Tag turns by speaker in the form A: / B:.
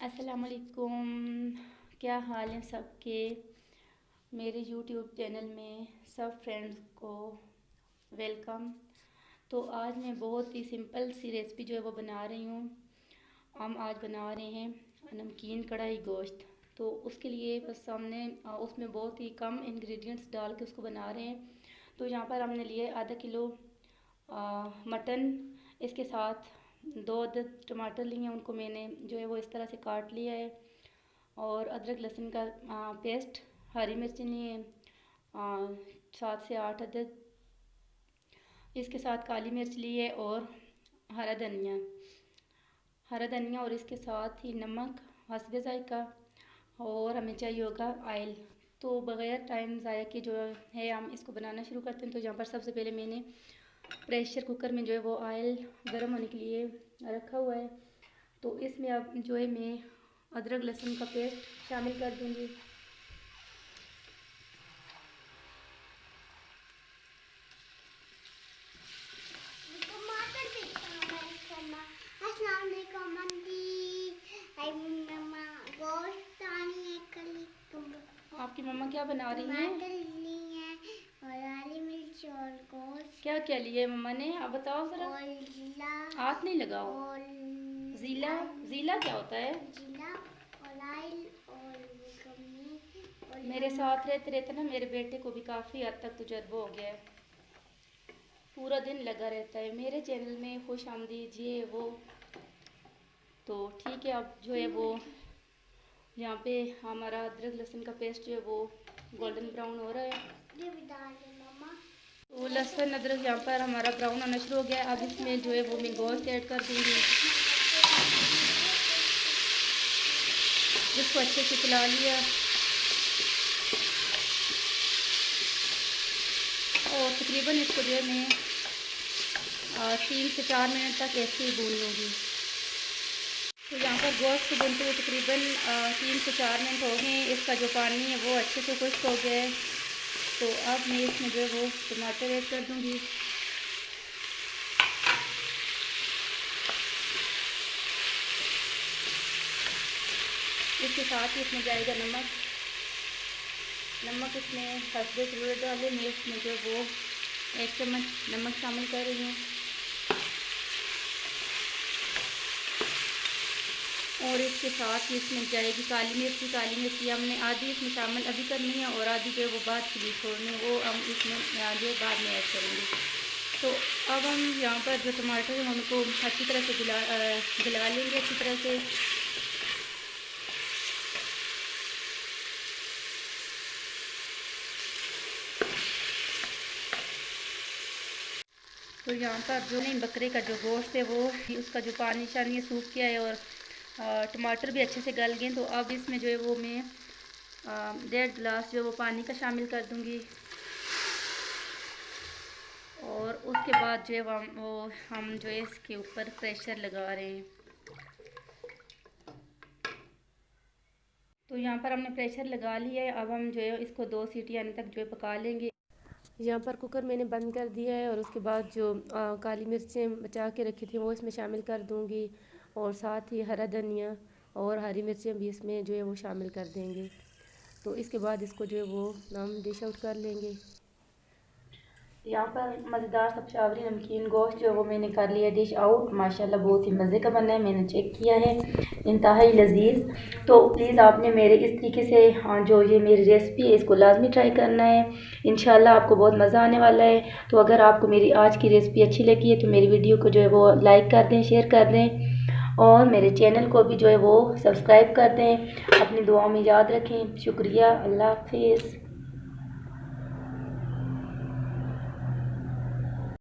A: अस्सलामुअलैकुम, क्या हाल है सबके। मेरे यूट्यूब चैनल में सब फ्रेंड्स को वेलकम। तो आज मैं बहुत ही सिंपल सी रेसिपी जो है वो बना रही हूँ। हम आज बना रहे हैं नमकीन कढ़ाई गोश्त। तो उसके लिए बस हमने उसमें बहुत ही कम इंग्रेडिएंट्स डाल के उसको बना रहे हैं। तो यहाँ पर हमने लिए आधा किलो मटन, इसके साथ 2 अदद टमाटर लिए हैं, उनको मैंने जो है वो इस तरह से काट लिया है। और अदरक लहसुन का पेस्ट, हरी मिर्ची लिए 7 से 8 अदद, इसके साथ काली मिर्च ली है और हरा धनिया और इसके साथ ही नमक हस्बे ज़ायका, और हमें चाहिए होगा ऑयल। तो बग़ैर टाइम ज़ाया के जो है हम इसको बनाना शुरू करते हैं। तो यहाँ पर सबसे पहले मैंने प्रेशर कुकर में जो है वो ऑयल गर्म होने के लिए रखा हुआ है। तो इसमें अब जो है मैं अदरक लहसुन का पेस्ट शामिल कर दूँगी। आपकी मम्मा क्या बना रही हैं?
B: और हरी मिर्च और गोश्त।
A: क्या क्या लिए मम्मा ने, आप बताओ ज़रा।
B: और जीरा,
A: हाथ नहीं लगाओ।
B: और
A: जीला क्या होता है?
B: जीरा और ऑयल और
A: मेरे साथ रहते रहते ना मेरे बेटे को भी काफ़ी हद तक तजुर्बा हो गया है, पूरा दिन लगा रहता है मेरे चैनल में। खुश आमदीद ये वो। तो ठीक है, अब जो है वो यहाँ पे हमारा अदरक लहसुन का पेस्ट जो है वो गोल्डन ब्राउन हो रहा है। तो लहसुन अदरक यहाँ पर हमारा ब्राउन होना शुरू हो गया है। अब इसमें जो है वो मैं गोश्त ऐड कर दूँगी, जिसको अच्छे से चला लिया और तकरीबन इसको जो है मैं 3 से 4 मिनट तक ऐसे ही भून लूँगी। तो यहाँ पर गोश्त को भूनते हुए तकरीबन 3 से 4 मिनट हो गए। इसका जो पानी है वो अच्छे से खुश्क हो गया है। तो अब मैं इसमें जो है वो टमाटर ऐड कर दूँगी। इसके साथ ही इसमें जाएगा नमक इसमें हस्बे ज़रूरत डालें। मैं इसमें जो है वो 1 चम्मच नमक शामिल कर रही हूँ। और इसके साथ ही इसमें जाएगी काली मिर्ची हमने आधी इसमें शामिल अभी करनी है और आधी जो है वो बाद के लिए छोड़नी है, वो हम इसमें जो है बाद में ऐड करेंगे। तो अब हम यहाँ पर जो टमाटर हैं उनको अच्छी तरह से गला लेंगे अच्छी तरह से। तो यहाँ पर जो नहीं बकरे का जो गोश्त है वो उसका जो पानी शानी सूख गया है और टमाटर भी अच्छे से गल गए। तो अब इसमें जो है वो मैं 1.5 गिलास जो है वो पानी का शामिल कर दूँगी। और उसके बाद जो है हम जो है इसके ऊपर प्रेशर लगा रहे हैं। तो यहाँ पर हमने प्रेशर लगा लिया है। अब हम जो है इसको 2 सीटी आने तक जो है पका लेंगे। यहाँ पर कुकर मैंने बंद कर दिया है और उसके बाद जो काली मिर्चें बचा के रखी थी वो इसमें शामिल कर दूँगी और साथ ही हरा धनिया और हरी मिर्चें भी इसमें जो है वो शामिल कर देंगे। तो इसके बाद इसको जो है वो हम डिश आउट कर लेंगे। यहाँ पर मज़ेदार सबशावरी नमकीन गोश्त जो वो मैंने कर लिया डिश आउट। माशाल्लाह बहुत ही मज़े का बना है, मैंने चेक किया है, इंतहाई लजीज। तो प्लीज़ आपने मेरे इस तरीके से जो ये मेरी रेसिपी है इसको लाजमी ट्राई करना है। इंशाल्लाह आपको बहुत मज़ा आने वाला है। तो अगर आपको मेरी आज की रेसिपी अच्छी लगी है तो मेरी वीडियो को जो है वो लाइक कर दें, शेयर कर दें और मेरे चैनल को भी जो है वो सब्सक्राइब कर दें। अपनी दुआओं में याद रखें। शुक्रिया, अल्लाह हाफिज़।